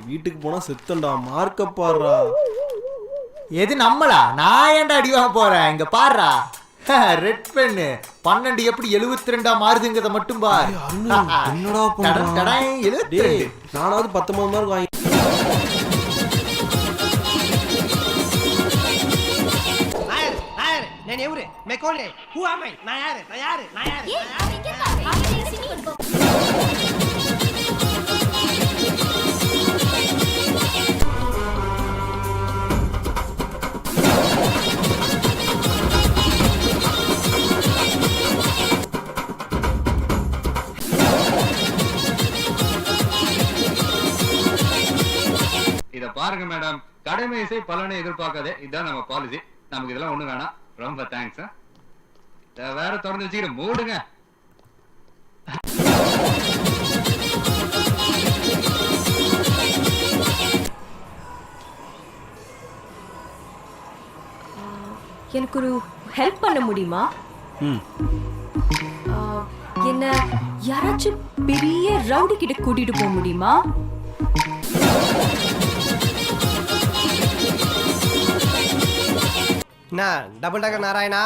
வீட்டுக்கு போனா செத்தண்டா. மார்க்க பாடுறா. எது நம்மளா? நான் ஏன்டா அடி வாங்க போறேன்? இங்க பாடுறா, ரெட் பென்னு 12 எப்படி 72 மாறுதுங்கிறத மட்டும் பார். என்னடா பண்ற? 72. நானாவது 19 மார்க் வாங்கி. நான் எவரு? மெக்கோலே. Who am I? நான் யாரு? இத பாருங்க மேடம், கடமை இசை பலனை எதிர்பார்க்காதே. இதுதான் நம்ம பாலிசி. நமக்கு இதெல்லாம் ஒண்ணு வேணாம். ரொம்ப தேங்க்ஸ். வேற திறந்து வச்சுக்கிற மூடுங்க. எனக்கு ஒரு ஹெல்ப் பண்ண முடியுமா? என்ன யாராச்சும் பெரிய ரவுடி கிட்ட கூட்டிட்டு போக முடியுமா? டபுள் டக்கர் நாராயணா,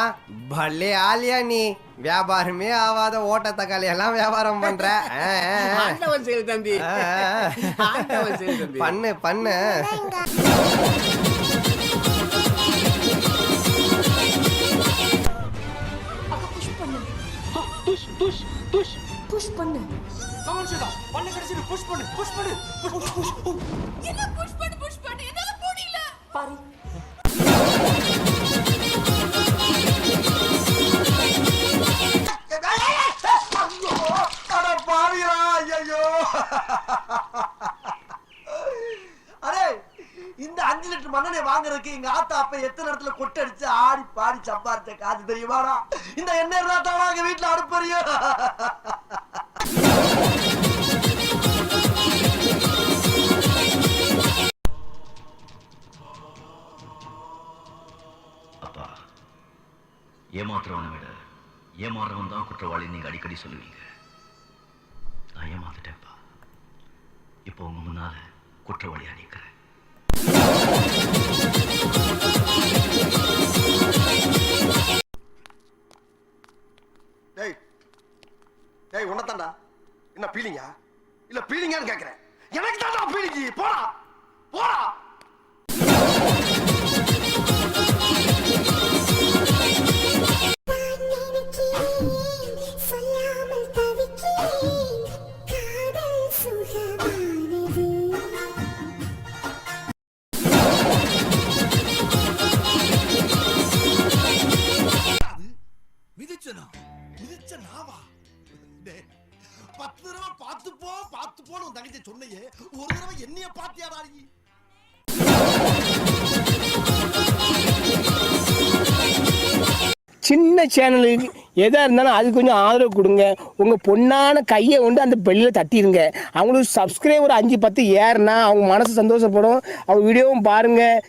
பல்லே ஆலியா நீ. வியாபாரமே ஆவாத ஓட்ட தக்காளி எல்லாம் வியாபாரம் பண்ற. தம்பி பண்ணு பண்ணு. புஷ் பண்ணு. கமான் சீதா, பண்ண கடைசில புஷ் பண்ணு. என்ன புஷ் பண்ணு என்னால முடியல. பாரு. அட பாவியா, ஐயோ. அரே, இந்த 5 லிட்டர் மண்ணெண்ணெய் வாங்குறதுக்கு எங்க ஆத்தா அப்ப எத்தனை இடத்துல கொட்டடிச்சு ஆடி பாடி சம்பாரிச்ச காசு தெரியுமாடா? இந்த எண்ணெய் இருந்தா எங்க வீட்டுல அடுப்பறிய. அப்பா, ஏமாத்துறவனை விட ஏமாறவன் தான் குற்றவாளி நீங்க அடிக்கடி சொல்லுவீங்க. நான் ஏமாத்துட்டேன்ப்பா. இப்போ உங்க முன்னால குற்றவாளியா நிக்கிறேன். டேய் உன்னதான்டா. என்ன பீலிங்கா? இல்ல பீலிங்கான்னு கேக்குறேன். எனக்கு தான்டா பீலிங்கி. போடா போடா. மிதிச்ச நாவா? 10 தடவை பார்த்து போ உன் தங்கச்சி சொன்னையே, ஒரு தடவை என்னைய பாத்தியாடா நீ? சின்ன சேனலுக்கு எதாக இருந்தாலும் அது கொஞ்சம் ஆதரவு கொடுங்க. உங்கள் பொண்ணான கையை கொண்டு அந்த பெல்லில் தட்டிடுங்க. அவங்களுக்கு சப்ஸ்கிரைபர் 5-10 ஏறுனா அவங்க மனசு சந்தோஷப்படும். அவங்க வீடியோவும் பாருங்கள்.